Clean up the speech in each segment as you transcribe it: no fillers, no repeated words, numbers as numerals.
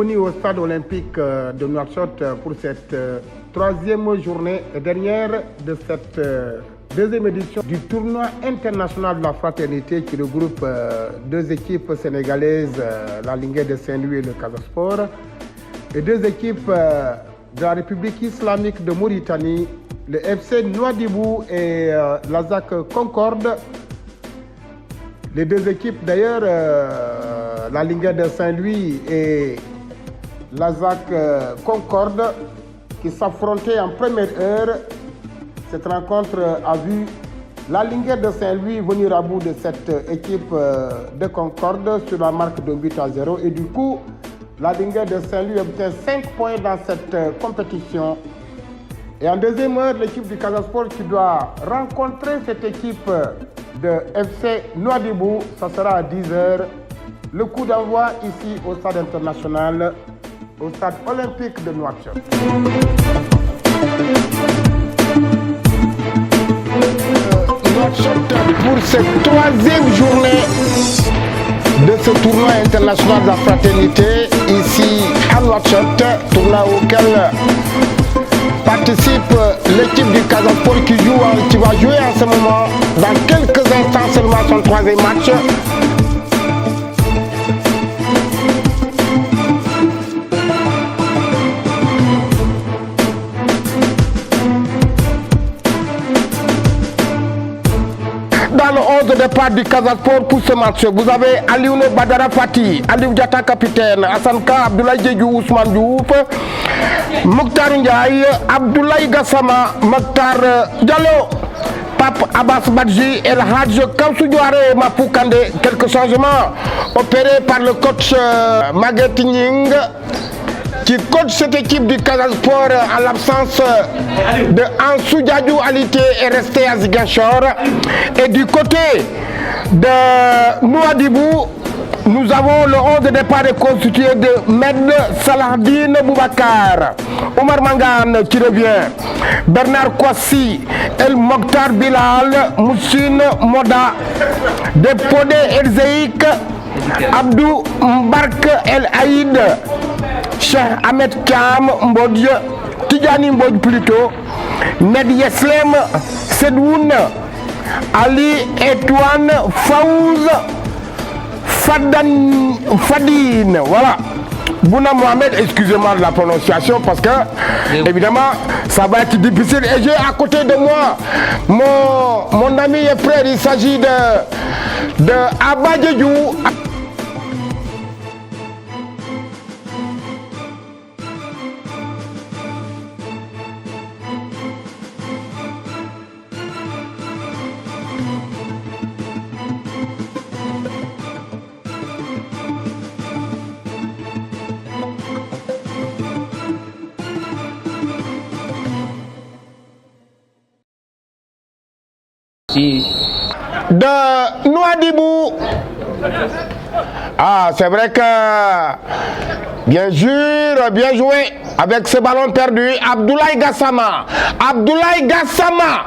bienvenue au stade olympique de Nouakchott pour cette troisième journée et dernière de cette deuxième édition du tournoi international de la fraternité qui regroupe deux équipes sénégalaises, la Linguère de Saint-Louis et le Casa Sport, et deux équipes de la République islamique de Mauritanie, le FC Nouadhibou et l'ASAC Concorde. Les deux équipes d'ailleurs, la Linguère de Saint-Louis et l'ASAC Concorde, qui s'affrontaient en première heure. Cette rencontre a vu la Linguère de Saint-Louis venir à bout de cette équipe de Concorde sur la marque de 8-0. Et du coup, la Linguère de Saint-Louis obtient 5 points dans cette compétition. Et en deuxième heure, l'équipe du Casa Sport qui doit rencontrer cette équipe de FC Nouadhibou, ça sera à 10h. Le coup d'envoi ici au stade international, au stade olympique de Nouakchott. Nouakchott pour cette troisième journée de ce tournoi international de la fraternité ici à Nouakchott, tournoi auquel participe l'équipe du Casa Sport qui va jouer en ce moment, dans quelques instants seulement, son troisième match. Dans le 11 de départ du Casa Sport pour ce match, vous avez Alioune Badara Fati, Aliou Diatta capitaine, Hassan Ka, Abdoulaye Diédhiou, Ousmane Diouf, Mokhtar Ndiaye, Abdoulaye Gassama, Mokhtar Diallo, Pape Abbas Badji, El Hadj Kamsou Diouaré, Mapou Kandé. Quelques changements opérés par le coach Maguette Ning, qui coach cette équipe du Casa Sport en l'absence de Ansou Diadou Alité est resté à Ziguinchor. Et du côté de Nouadhibou, nous avons le 11 de départ constitué de Med Salahadine Boubacar, Omar Mangane qui revient, Bernard Kouassi, El Mokhtar Bilal, Moussine Moda, Depodé Elzeïk, Abdou Mbark El Aïd, Cheikh Ahmed Kam Mbodj, Tidjani Mbodj plutôt, Med Yeslem Sedwoun, Ali Etouane Faouz, Fadine, voilà. Bouna Mohamed, excusez-moi de la prononciation parce que, évidemment, ça va être difficile. Et j'ai à côté de moi mon ami et frère, il s'agit de Abba Diédhiou. De Nouadhibou. Ah, c'est vrai que, bien sûr, bien joué avec ce ballon perdu. Abdoulaye Gassama. Abdoulaye Gassama.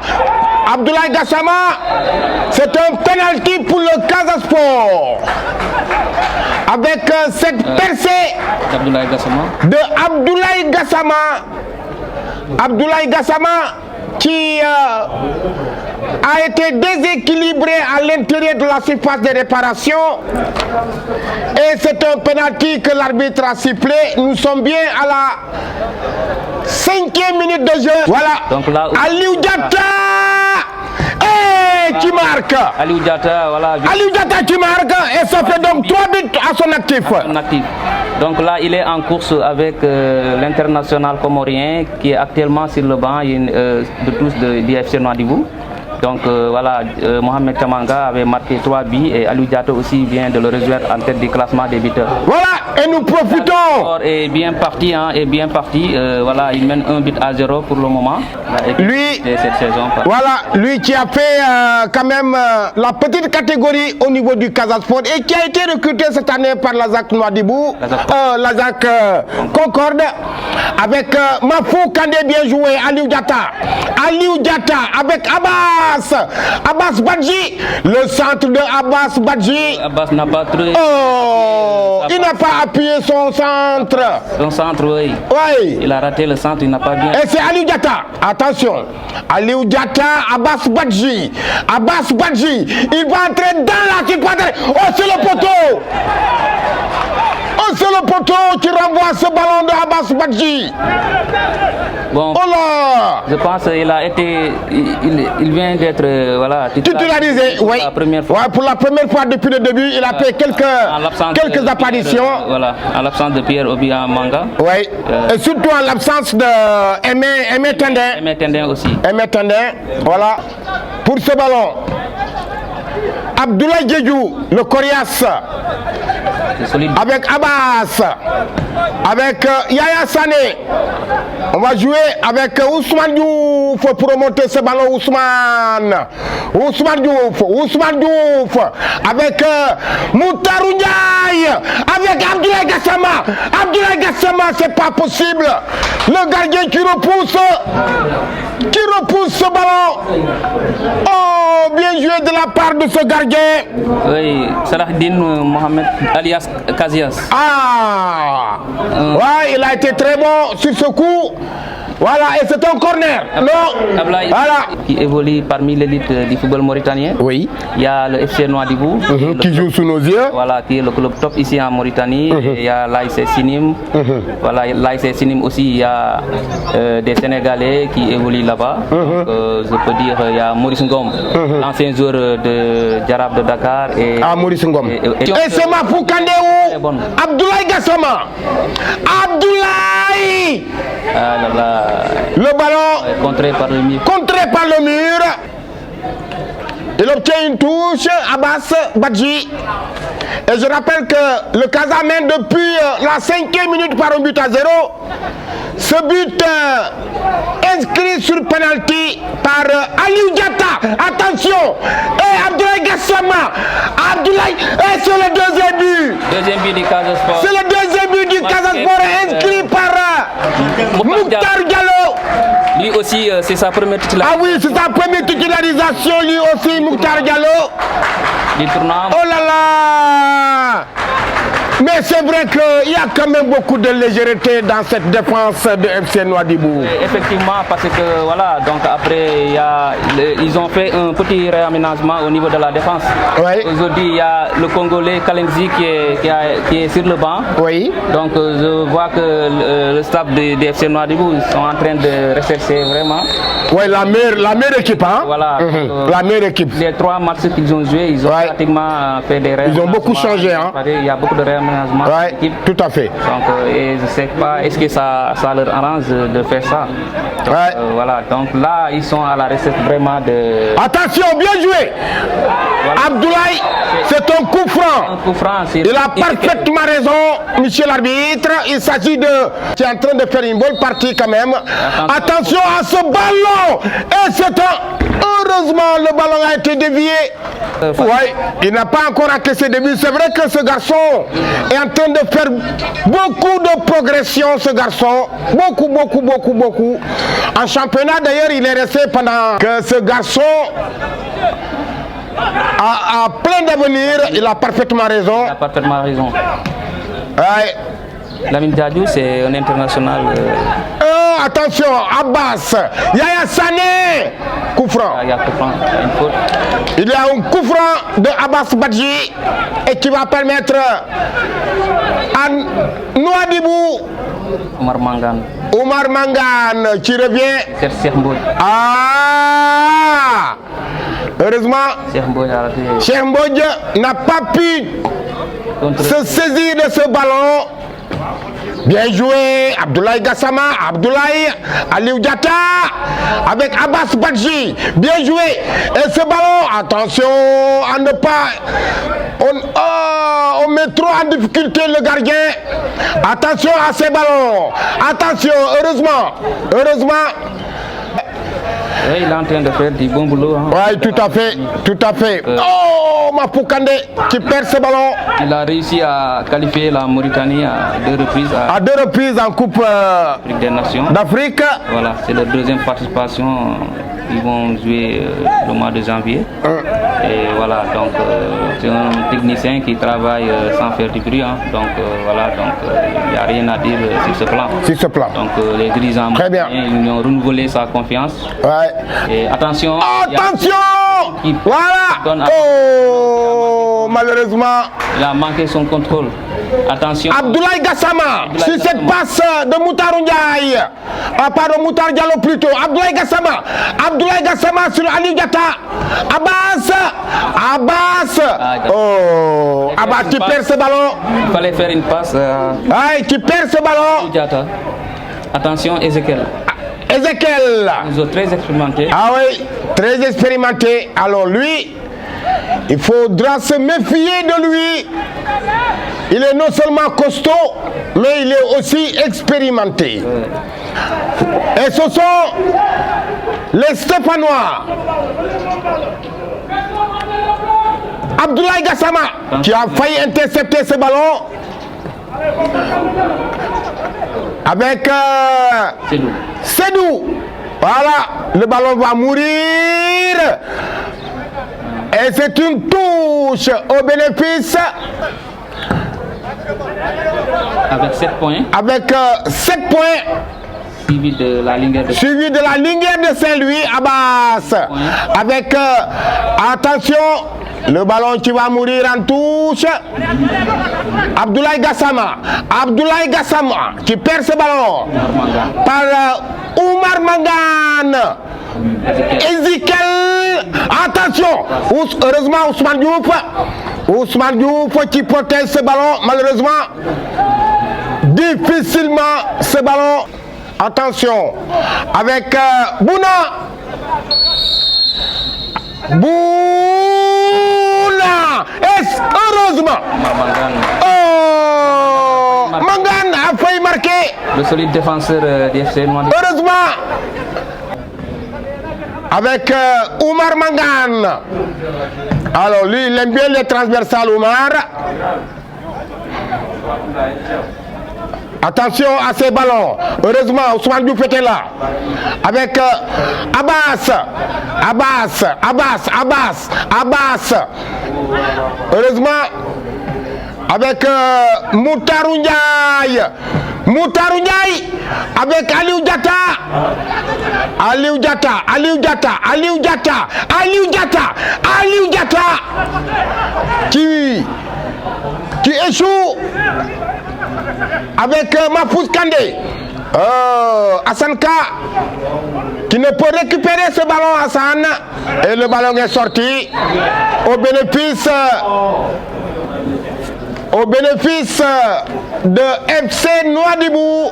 Abdoulaye Gassama, c'est un penalty pour le Casa Sport. Avec cette percée de Abdoulaye Gassama. Abdoulaye Gassama qui a été déséquilibré à l'intérieur de la surface de réparation. Et c'est un penalty que l'arbitre a sifflé. Nous sommes bien à la 5e minute de jeu. Voilà. Donc là, Aliou Diatta qui marque. Aliou Diatta, voilà. Aliou Diatta qui marque et ça fait donc 3 buts à son actif. Donc là, il est en course avec l'international comorien qui est actuellement sur le banc de tous du FC Nouadhibou. Donc voilà, Mohamed Kamanga avait marqué 3 buts et Aliou Diatta aussi vient de le rejoindre en tête du classement des buteurs. Voilà, et nous profitons. Et bien parti, hein, et bien parti. Voilà, il mène 1-0 pour le moment. Lui, cette saison. Voilà, lui qui a fait quand même la petite catégorie au niveau du Casa Sport et qui a été recruté cette année par l'ASAC Nouadhibou, l'ASAC Concorde, avec Mafou Kandé bien joué, Aliou Diatta avec Abbas Abbas. Abbas Badji. Le centre de Abbas Badji. Abbas n'a pas trouvé. Oh, il n'a pas appuyé son centre. Son centre, oui. Oui. Il a raté le centre, il n'a pas bien. Et c'est Aliou Diatta. Attention. Aliou Diatta, Abbas Badji. Abbas Badji. Il va entrer dans la surface. Oh, c'est le poteau. Oh, c'est le poteau qui renvoie ce ballon de Abbas Badji. Bon, Oh là. je pense qu'il a été. Il vient d'être voilà, Titularisé, oui. La première fois. Ouais, pour la première fois depuis le début, il a fait quelques apparitions. Voilà, en l'absence de Pierre Obiang-Manga. Oui. Et surtout en l'absence de Aimé Tendin. Aimé Tendin aussi. Aimé Tendin, voilà. Pour ce ballon, Abdoulaye Diédhiou, le Coriace, C'est solide. avec Abbas, avec Yaya Sané. On va jouer avec Ousmane Diouf pour remonter ce ballon. Ousmane Diouf, avec Moutarou Ndiaye, avec Abdoulaye Gassama. Abdoulaye Gassama, c'est pas possible. Le gardien qui repousse ce ballon. Oh, bien joué de la part de ce gardien. Oui, Salahdine Mohamed alias Kazias. Ah, ouais, il a été très bon sur ce coup. Voilà, et c'est un corner. Non, Ablaye, voilà. qui évolue parmi l'élite du football mauritanien. Oui. Il y a le FC Nouadhibou, Qui joue sous nos yeux. voilà, qui est le club top ici en Mauritanie. Et il y a l'AIC Sinim. Voilà, l'AIC Sinim aussi, il y a des Sénégalais qui évoluent là-bas. Donc, je peux dire, il y a Maurice Ngom, l'ancien joueur de Djarab de Dakar. Et, Ah, Maurice Ngom. Et c'est Mafou Kandéou. bon. Abdoulaye Gassama. Abdoulaye. Ah là là, Le ballon contré par le mur. contré par le mur. Il obtient une touche, Abbas Badji. Et je rappelle que le Casa mène depuis la 5e minute par un but à 0. Ce but inscrit sur penalty par Aliou Diatta. Attention. Et Abdoulaye Gassama. Abdoulaye. Et c'est le deuxième but. Deuxième but du Casa Sport. C'est le deuxième but du Casa Sport inscrit par Mokhtar Diallo. Lui aussi, c'est sa première titularisation Ah oui, c'est sa première titularisation, lui aussi, Mokhtar Diallo. du tournoi. Oh là là. Mais c'est vrai qu'il y a quand même beaucoup de légèreté dans cette défense de FC Nouadhibou. Effectivement, parce que voilà, donc après, ils ont fait un petit réaménagement au niveau de la défense. Oui. Aujourd'hui, il y a le Congolais Kalenzi qui est sur le banc. Oui. Donc, je vois que le staff de FC Nouadhibou sont en train de rechercher vraiment. Oui, la meilleure équipe, hein? Voilà. Donc, La meilleure équipe. les 3 matchs qu'ils ont joués, ils ont pratiquement fait des réaménagements. Ils ont beaucoup changé, hein? Il y a beaucoup de réaménagements. Oui, tout à fait. Donc, et je ne sais pas, est-ce que ça leur arrange de faire ça? Donc, Ouais. voilà, donc là, ils sont à la recette vraiment de... Attention, bien joué. Abdoulaye, c'est un coup franc. Un coup franc, c'est- Il a parfaitement raison, monsieur l'arbitre. Il s'agit de... Tu es en train de faire une bonne partie quand même. Attention à ce ballon. Et c'est un... Heureusement, le ballon a été dévié. Ouais, il n'a pas encore encaissé de but. C'est vrai que ce garçon est en train de faire beaucoup de progression, ce garçon. Beaucoup. En championnat, d'ailleurs, il est resté pendant que ce garçon a plein d'avenir. Il a parfaitement raison. Il a parfaitement raison. Ouais. Lamine Diadio, c'est un international. Attention, Abbas, Yaya Sané, coup franc. Il y a coup franc, il y a une faute. Il y a un coup franc de Abbas Badji et qui va permettre à Nouadhibou, Omar Mangan, Oumar Mangane qui revient. Cheikh Mbodj. Ah, heureusement, Cheikh Mbodj a raté. Cheikh Mbodj n'a pas pu Contre- se saisir de ce ballon. Bien joué, Abdoulaye Gassama, Abdoulaye, Aliou Diatta, avec Abbas Badji. Bien joué. Et ce ballon, attention à ne pas... On met trop en difficulté le gardien. Attention à ces ballons. Attention, heureusement. Oui, il est en train de faire du bon boulot. Hein. Oui, tout à fait. Oh, Mafou Kandé qui perd ce ballon. Il a réussi à qualifier la Mauritanie à 2 reprises à À 2 reprises en Coupe l'Afrique des Nations. d'Afrique. Voilà, c'est leur deuxième participation ils vont jouer le mois de janvier. Et voilà, donc c'est un technicien qui travaille sans faire du bruit. Hein. Donc voilà, donc il n'y a rien à dire sur ce plan. Sur ce plan. Donc les dirigeants très bien. Ils ont renouvelé sa confiance. Ouais. Et attention. Attention. Voilà. Oh, malheureusement. Il a manqué son contrôle. Attention. Abdoulaye Gassama, sur cette passe de Moutarou Ndiaye. Pardon, Moutar Diallo plutôt. Abdoulaye Gassama sur Ali Diatta. Abbas. Oh, Abbas qui perd ce ballon. Il fallait faire une passe. Qui perd ce ballon. Diatta. Attention, Ezekiel. Ils sont très expérimentés. Ah oui, très expérimenté. Alors lui, il faudra se méfier de lui. Il est non seulement costaud, mais il est aussi expérimenté. Et ce sont les Stéphanois. Abdoulaye Gassama qui a failli intercepter ce ballon avec Sédou. Voilà, le ballon va mourir. Et c'est une touche au bénéfice. Avec 7 points. Avec 7 points. Suivi de la Linguère de Saint-Louis, Abbas. Avec, attention, le ballon qui va mourir en touche. Abdoulaye Gassama qui perd ce ballon par Oumar Mangane. Ezekiel, attention, heureusement Ousmane Diouf qui protège ce ballon, malheureusement difficilement ce ballon. Attention avec Bouna, heureusement. Oh, Mangane a failli marquer. Le solide défenseur du FC Noir. Heureusement. Avec Oumar Mangane. Alors lui, il aime bien les transversales, Oumar. Attention à ces ballons. Heureusement, Ousmane Diouf était là. Avec Abbas. Heureusement, avec Moutarou Ndiaye. Avec Aliou Diatta qui échoue avec Mahfouz Kandé. Hassan Ka qui ne peut récupérer ce ballon, Hassan, et le ballon est sorti au bénéfice de FC Nouadhibou.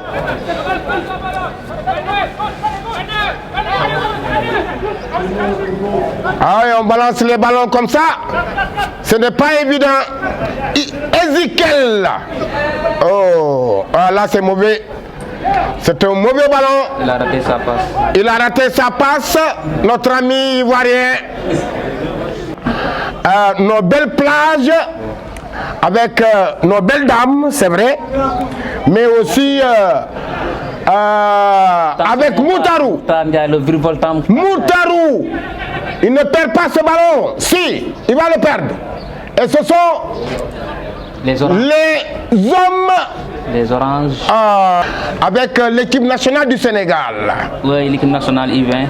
Ah oui, on balance les ballons comme ça, ce n'est pas évident. Ezekiel. Oh, là c'est mauvais. C'est un mauvais ballon. Il a raté sa passe. Notre ami ivoirien. Nos belles plages avec nos belles dames, c'est vrai, mais aussi avec Moutarou. Moutarou, il ne perd pas ce ballon. Si, il va le perdre. Et ce sont les hommes. Les Oranges. Avec l'équipe nationale du Sénégal. Oui, l'équipe nationale I20.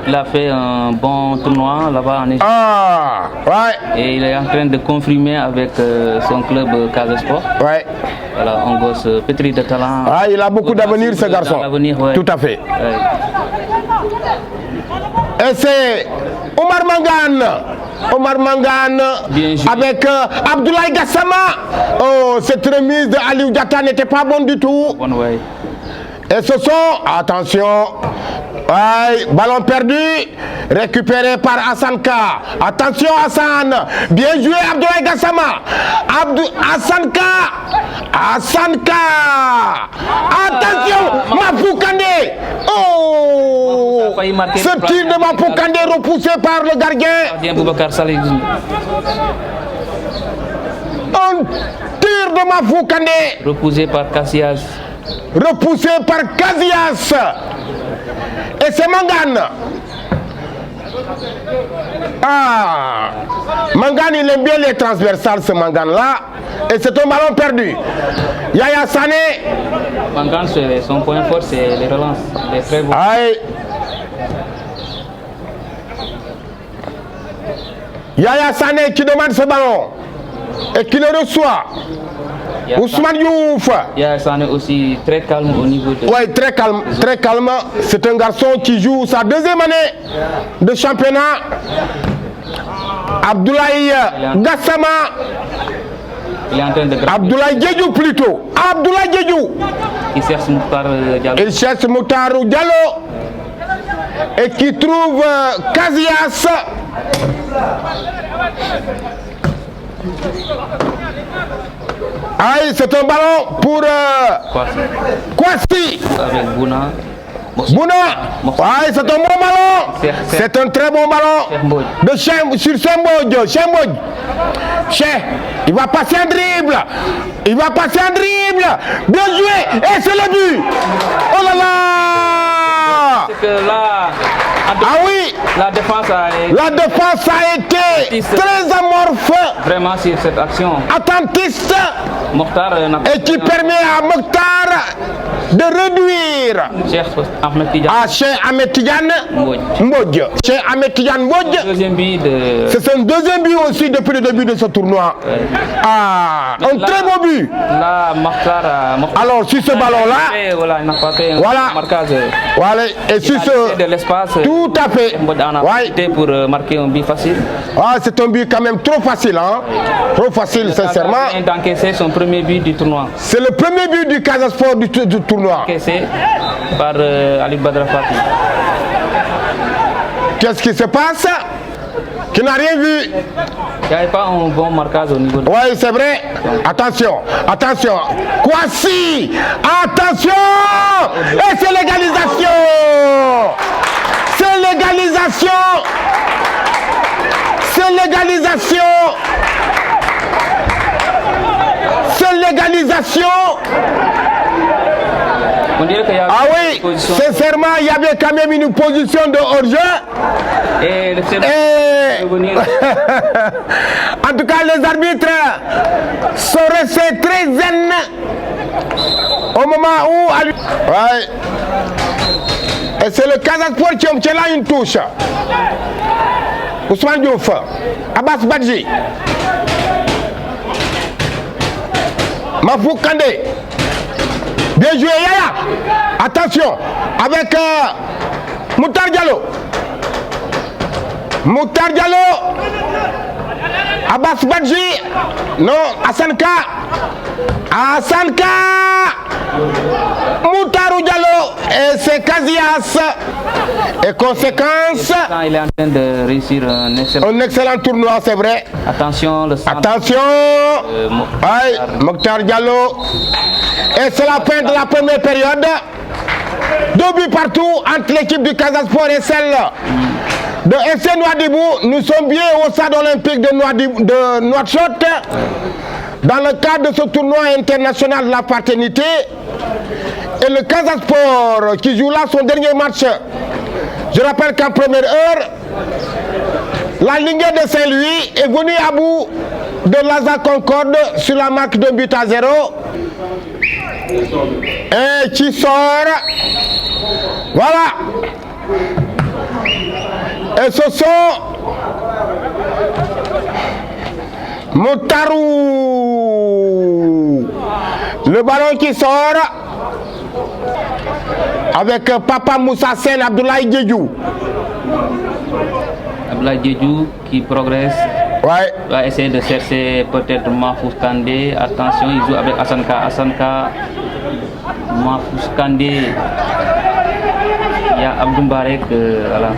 Il a fait un bon tournoi là-bas en Égypte. Ouais. Et il est en train de confirmer avec son club Casa Sport. Ouais. Voilà, un gosse pétri de talent. Il a beaucoup d'avenir, ce garçon. Ouais. Tout à fait. Ouais. Et c'est Oumar Mangane avec Abdoulaye Gassama. Oh, cette remise de Aliou Diatta n'était pas bonne du tout. Et ce sont, attention, ballon perdu, récupéré par Hassan Ka. Attention Hassan, bien joué Abdoulaye Gassama. Hassan Ka. Attention, Mahfouz Kandé. Oh, ce tir de Mahfouz Kandé repoussé par le gardien. Un tir de Mahfouz Kandé. Repoussé par Casillas. Et c'est Mangane Ah, Mangane, il aime bien les transversales, ce Mangane-là. Et c'est un ballon perdu. Yaya Sané. Mangane, son point fort, c'est les relances. Les très bons. Aïe. Yaya Sané qui demande ce ballon et qui le reçoit. Ousmane Diouf. Yaya Sané aussi très calme au niveau de... Oui, très calme, très calme. C'est un garçon qui joue sa deuxième année de championnat. Abdoulaye Gassama. Il est en train de... Abdoulaye Djedjou plutôt. Abdoulaye Djedjou. Il cherche Mouktar Diallo. Il cherche Mouktar Diallo. Et qui trouve Casillas. Aïe, c'est un ballon pour Kouassi. Avec Bouna. Bouna. Aïe, c'est un bon ballon. C'est un très bon ballon. De sur Chembodj. Cheikh, il va passer un dribble. Il va passer un dribble. Bien joué. Et c'est le but. Oh là là. C'est que là... Ah oui, la défense a été très amorphe, vraiment sur cette action, attentiste, Mokhtar et qui permet à Mokhtar de réduire Cheikh Ahmed Tidiane Mbodj. Cheikh Ahmed Tidiane Mbodj, c'est son deuxième but aussi depuis le début de ce tournoi. Ah, un très beau but. Là, alors sur ce ballon-là, voilà, et sur ce de l'espace. Tout à fait. Ouais. Pour marquer un but facile. Ah, c'est un but quand même trop facile, hein? Trop facile, sincèrement. Il vient d'encaisser son premier but du tournoi. C'est le premier but du Casa Sport du tournoi. Encaissé par Ali Badara Fati. Qu'est-ce qui se passe? Qui n'a rien vu? Il n'y avait pas un bon marquage au niveau de... Oui, c'est vrai. Attention, attention. Kouassi! Attention! Et c'est l'égalisation! C'est l'égalisation! C'est l'égalisation! C'est l'égalisation! On dirait qu'il y a ah oui, sincèrement, il y avait quand même une position de hors-jeu. Et en tout cas, les arbitres sont restés très zen au moment où... Ouais. Et c'est le Casa Sport qui obtient là une touche. Ousmane Diouf, Abbas Badji, Mafou Kandé. Bien joué, Yaya. Attention, avec Mouktar Diallo. Mouktar Diallo. Abbas Badji. Non, Hassan Ka. Hassan Ka. Mouktar Diallo. Et c'est Casillas. Et conséquence. Il est en train de réussir un excellent tournoi, c'est vrai. Attention, le centre. Attention. Mouktar Diallo. Et c'est la fin de la première période. 2 buts partout entre l'équipe du Casa Sport et celle de FC Nouadhibou. Nous sommes bien au stade olympique de Nouakchott dans le cadre de ce tournoi international de la fraternité. Et le Casa Sport qui joue là son dernier match. Je rappelle qu'en première heure, la Ligue de Saint-Louis est venue à bout de Laza Concorde sur la marque d'un but à 0. Et qui sort. Voilà. Et ce sont Mouktarou. Le ballon qui sort avec Papa Moussa Sen, Abdoulaye Djedjou. Abdoulaye Djedjou qui progresse. Ouais. Il va essayer de chercher peut-être Mahfouz Kandé. Attention, il joue avec Hassan Ka. Hassan Ka, Mahfouz Kandé. Il y a Abdou Mbarek voilà,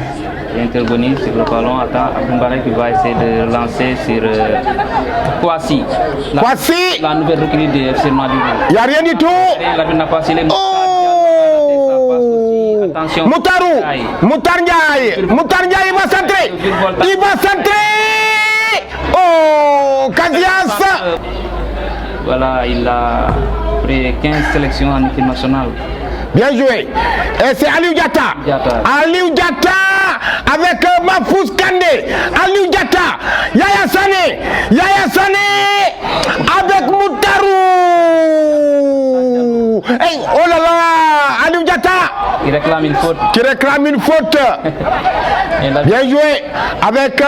qui est intervenu sur le ballon. Attends, Abdou Mbarek qui va essayer de lancer sur Kouassi. Kouassi. La nouvelle recrue de FC Nouadhibou. Il n'y a rien du tout. Attention. Moutarou. Mouktar Ndiaye. Mouktar Ndiaye, il va centrer. Il va centrer. Oh, Casillas. Voilà, il a pris 15 sélections en équipe nationale. Bien joué. Et c'est Aliou Diatta. Aliou Diatta avec Mahfouz Kandé, Aliou Diatta, Yaya Sané avec Moutarou. Hey, oh là là, Aliou Diatta qui réclame une faute. Bien joué avec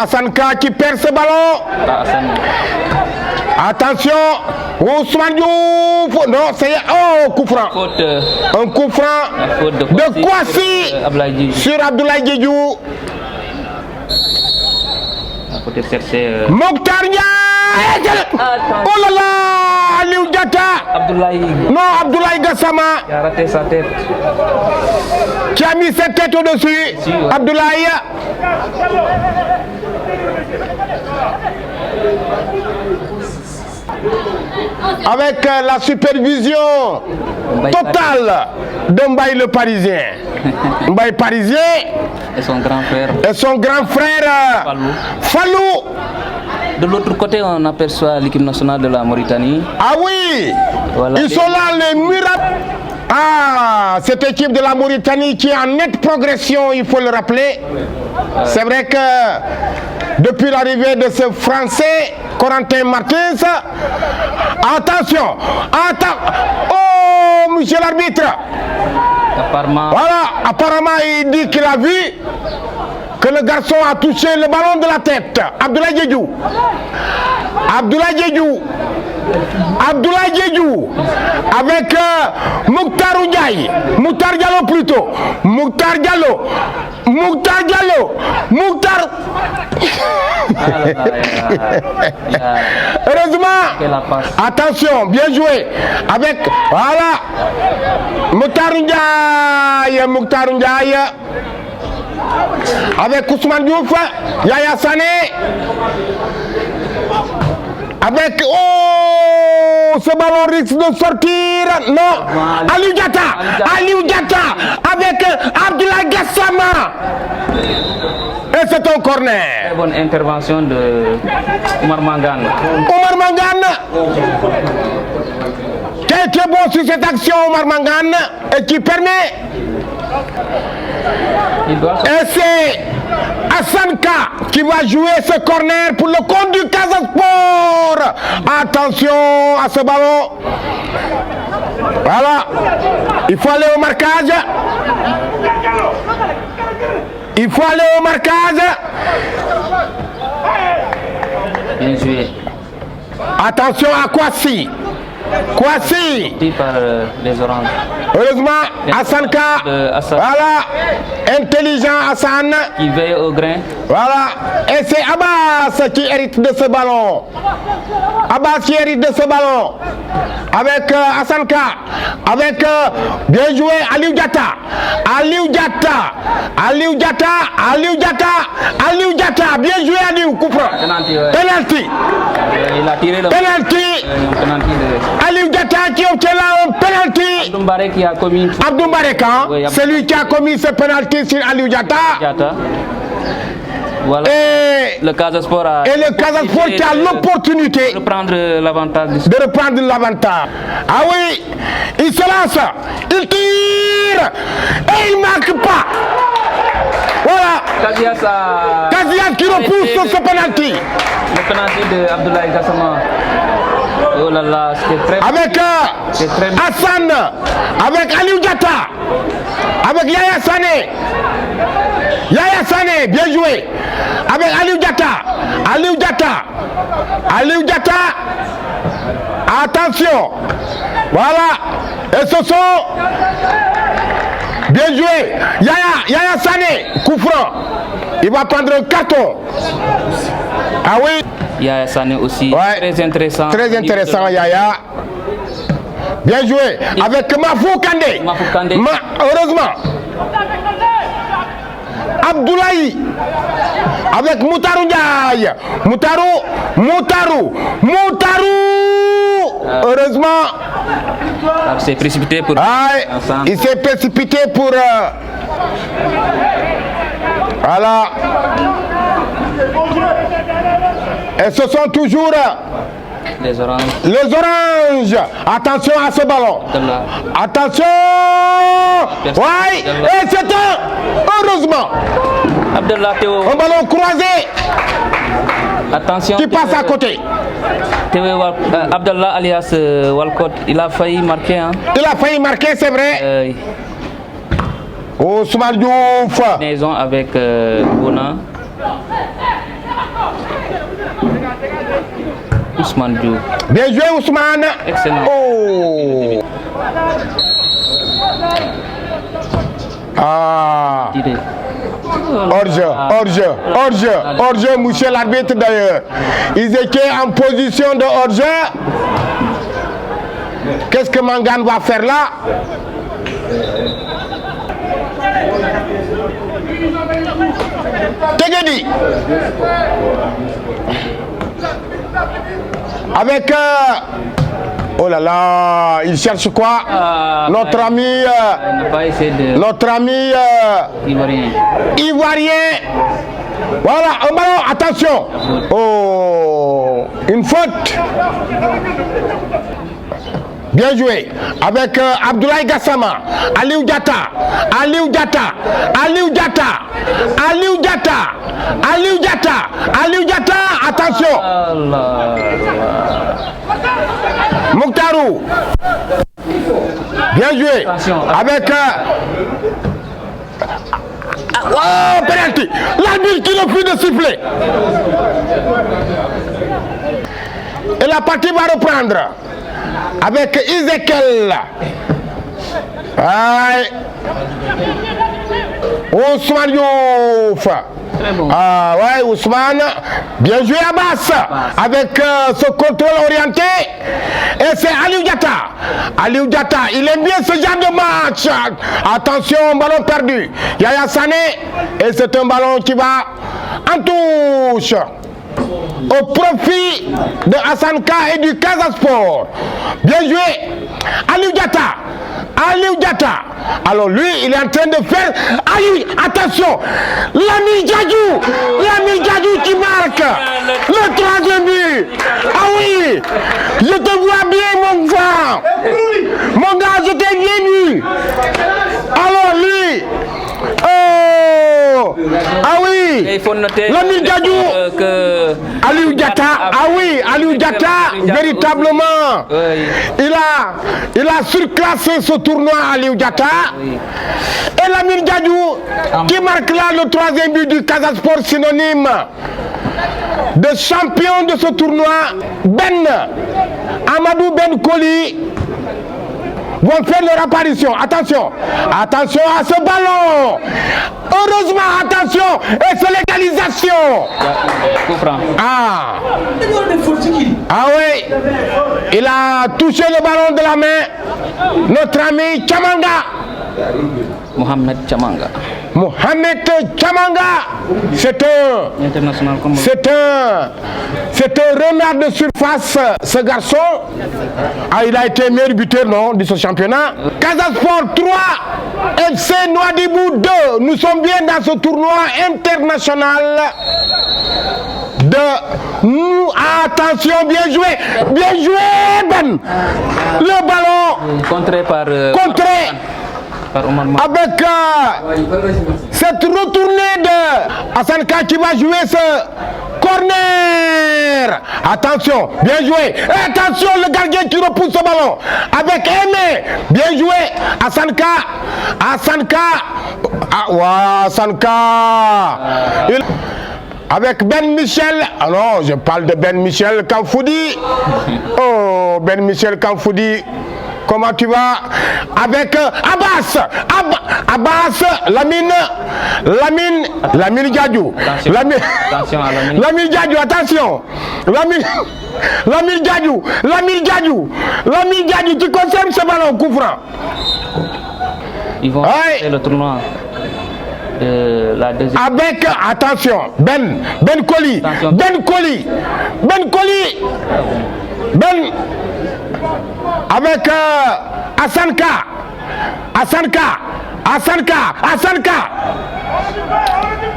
Hassan Ka qui perd ce ballon. Attention, Ousmane Diouf. Non, c'est coup franc. Un coup franc de Kouassi sur Abdoulaye Diédhiou. Peut-être chercher. Mokhtar Ndiaye. Oh là là, Aliou Diatta. Abdoulaye Gassama. Qui a raté sa tête. Qui a mis sa tête au-dessus. Abdoulaye. Avec la supervision totale de Mbaye le Parisien. Mbaye Parisien et son grand frère Fallou. De l'autre côté, on aperçoit l'équipe nationale de la Mauritanie. Ah oui, voilà, ils sont là, les miracles. Ah, cette équipe de la Mauritanie qui est en nette progression, il faut le rappeler. C'est vrai que depuis l'arrivée de ce Français, Corentin Martins, attention, oh, monsieur l'arbitre. Apparemment, il dit qu'il a vu que le garçon a touché le ballon de la tête. Abdoulaye Diédhiou. Avec Mokhtar Ndiaye. Mokhtar Diallo plutôt. Heureusement. Attention, bien joué. Avec, voilà. Mokhtar Ndiaye. Avec Ousmane Diouf, Yaya Sané. Avec, ce ballon risque de sortir. Non, Aliou Diatta avec Abdoulaye Gassama. Et c'est un corner. Très bonne intervention de Oumar Mangane. Qui a été bon sur cette action, Oumar Mangane, et qui permet. Et c'est Hassan Ka qui va jouer ce corner pour le compte du Casa Sport. Attention à ce ballon. Voilà. Il faut aller au marquage. Bien joué. Attention à Kouassi. Par les oranges. Heureusement, Hassan Ka. Voilà. Intelligent Hassan. Qui veille au grain. Voilà. Et c'est Abbas qui hérite de ce ballon. Avec Hassan Ka. Avec, bien joué, Aliou Diatta. Bien joué, Aliou. Coup franc. Penalty. Il a tiré le penalty. Aliou Diatta qui obtient là un penalty. Abdou Mbarek, c'est lui qui a commis ce penalty sur Aliou Diatta. Voilà. Et le Casa Sport qui a l'opportunité de reprendre l'avantage. Ah oui, il se lance, il tire et il ne marque pas. Voilà. Casillas qui repousse ce penalty. Le penalty de Abdoulaye Gassama. Oh là là, c'était très avec Hassan, avec Aliou Diatta, avec Yaya Sané, bien joué. Avec Aliou Diatta. Attention. Voilà. Et ce sont bien joué. Yaya Sané, coup franc. Il va prendre un carton. Ah oui. Yaya Sané aussi, ouais. Très intéressant, Yaya. Bien joué. Avec Mahfouz Kandé. Heureusement. Abdoulaye. Avec Moutarou Ndiaye. Moutarou. Heureusement. Il s'est précipité pour. Il s'est précipité pour. Voilà. Et ce sont toujours les oranges. Attention à ce ballon. Attention. Ouais. Et c'est heureusement. Abdallah Théo. Un ballon croisé. Attention. Qui passe à côté. Abdallah alias Walcott, il a failli marquer. Hein. Il a failli marquer, c'est vrai. Ousmane Diouf. Liaison avec Bona. Ousmane Diouf. Bien joué Ousmane. Excellent. Oh. Ah. Hors-jeu, monsieur l'arbitre d'ailleurs. Ils étaient en position de hors-jeu. Qu'est-ce que Mangane va faire là? Tegedi. Avec... oh là là, il cherche quoi? Notre ami... notre ami... Ivoirien. Voilà, un ballon, attention. Oh, une faute. Bien joué. Avec Abdoulaye Gassama, Aliou Diatta, attention. Mouktarou. Bien joué. Avec... oh, penalty. L'arbitre qui ne plus de siffler. Et la partie va reprendre. Avec Ezekiel. Ousmane Diouf. Ah ouais, Ousmane. Bien joué Abbas. Avec ce contrôle orienté. Et c'est Aliou Diatta. Il aime bien ce genre de match. Attention, ballon perdu. Yaya Sané. Et c'est un ballon qui va en touche. Au profit de Hassan Ka et du Casa Sport. Bien joué. Aliou Diatta. Alors lui, il est en train de faire... Aïe, attention. L'ami Djadjou qui marque. Le troisième but. Ah oui. Je te vois bien, mon frère. Mon gars, je t'ai bien vu. Alors lui... oh. Ah oui. Il faut noter l'ami Djadjou que Aliou Diatta. Ah oui, Aliou Diatta, véritablement. Il a surclassé ce tournoi, Aliou Diatta. Et l'ami Djadjou qui marque là le troisième but du Casa Sport, synonyme de champion de ce tournoi. Amadou Ben Koli vont faire leur apparition. Attention à ce ballon. Heureusement, attention. Et c'est l'égalisation. Ah oui. Il a touché le ballon de la main. Notre ami Chamanga. Mohamed Chamanga. C'est un renard de surface, ce garçon. Ah, il a été meilleur buteur, non, de ce championnat. Casa Sport 3, FC Nouadhibou 2. Nous sommes bien dans ce tournoi international de nous. Attention, bien joué, Ben. Le ballon Contré par avec cette retournée de Hassan Ka qui va jouer ce corner. Attention, bien joué. Et attention, le gardien qui repousse ce ballon. Avec Aimé, bien joué. Hassan Ka. Ah ouais, Hassan Ka. Avec Ben Michel. Ah non, je parle de Ben Michel Kamfoudi. Oh, Ben Michel Kamfoudi. Comment tu vas? Avec Abbas, Lamine Djadjou. Lamine Djadjou, attention. Lamine Djadjou, tu conserves ce ballon, coup franc. Ils vont faire le tournoi de la deuxième. Avec, attention, Ben Koli. Avec Hassan Ka.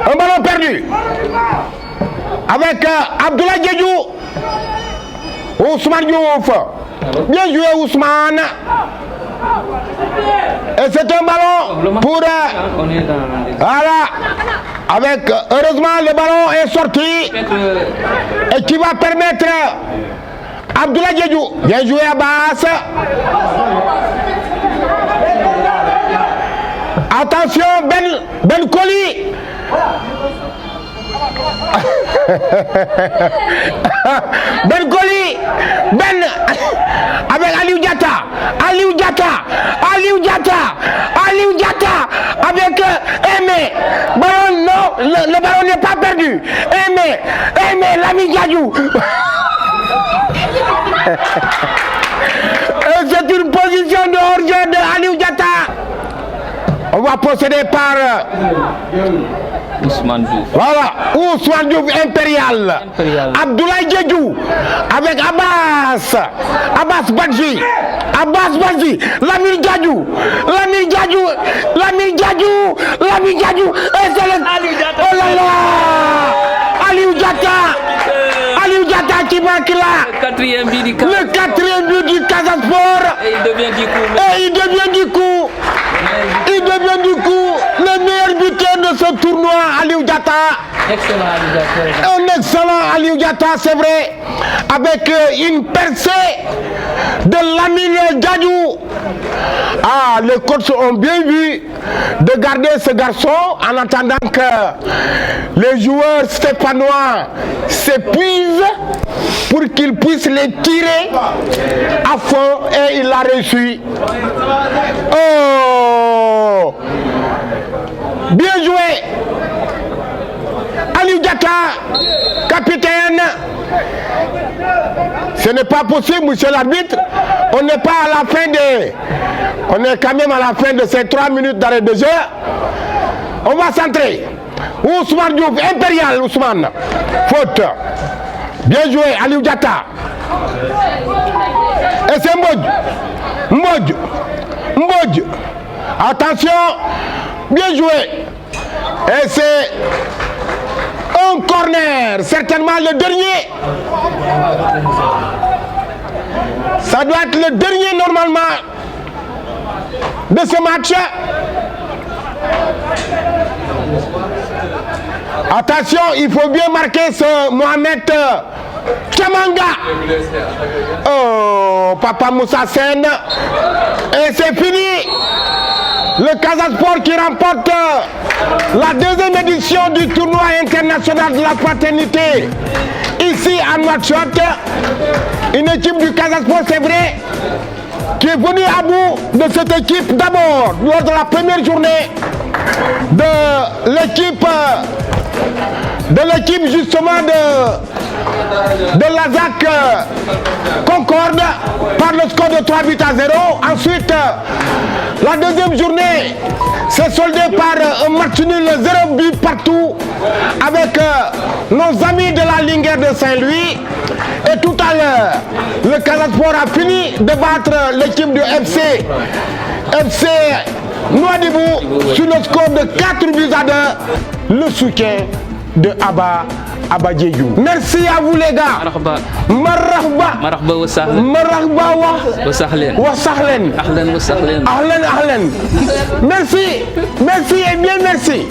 Un ballon perdu. Avec Abdoulaye Djedjou. Ousmane Diouf. Bien joué Ousmane. Et c'est un ballon pour... voilà. Avec, heureusement, le ballon est sorti. Et qui va permettre Abdoulaye Diédhiou. Bien joué Abbas. Attention, Ben Koli. Ben Koli. Avec Aliou Diatta. Avec Aimé. Ballon, non, le ballon n'est pas perdu. Aimé, l'ami Diadjou. C'est une position de hors-jeu de Aliou Diatta. On va procéder par Ousmane Diouf. Voilà, Ousmane Diouf impérial. Abdoulaye Diédhiou avec Abbas Badji. Lamine Diadjou. Et c'est le... Oh là là, Aliou Diatta qui marque là. Le quatrième but du Casa Sport. Et il devient du coup. Le meilleur buteur de ce tournoi, Aliou Diatta. Un excellent Aliou Diatta, c'est vrai. Avec une percée de Lamine Diadjou. Ah, les coachs ont bien vu de garder ce garçon en attendant que les joueurs stéphanois s'épuisent pour qu'ils puissent les tirer à fond, et il l'a réussi. Oh! Bien joué! Aliou Diatta, capitaine. Ce n'est pas possible, monsieur l'arbitre. On n'est pas à la fin de... On est quand même à la fin de ces 3 minutes d'arrêt de jeu. On va centrer. Ousmane Diouf, impérial Ousmane. Faute. Bien joué, Aliou Diatta. Et c'est Mbodj. Attention. Bien joué. Et c'est un corner. Certainement le dernier. Ça doit être le dernier normalement de ce match. Attention, il faut bien marquer ce Mohamed Chamanga. Oh, Papa Moussa Sen. Et c'est fini. Le Casa Sport qui remporte la deuxième édition du tournoi international de la fraternité ici à Nouakchott. Une équipe du Casa Sport, c'est vrai, qui est venue à bout de cette équipe d'abord lors de la première journée de l'équipe justement de l'ASAC Concorde par le score de 3 buts à 0. Ensuite, la deuxième journée s'est soldée par un match nul 0 but partout avec nos amis de la Linguère de Saint-Louis. Et tout à l'heure, le Casa Sport a fini de battre l'équipe du FC Nouadhibou sur le score de 4 buts à 2. Le soutien de Abba Diédhiou. Merci à vous les gars. Marhaba wa sahlan. Wa sahlan. Ahlan wa sahlan. Merci et bien merci.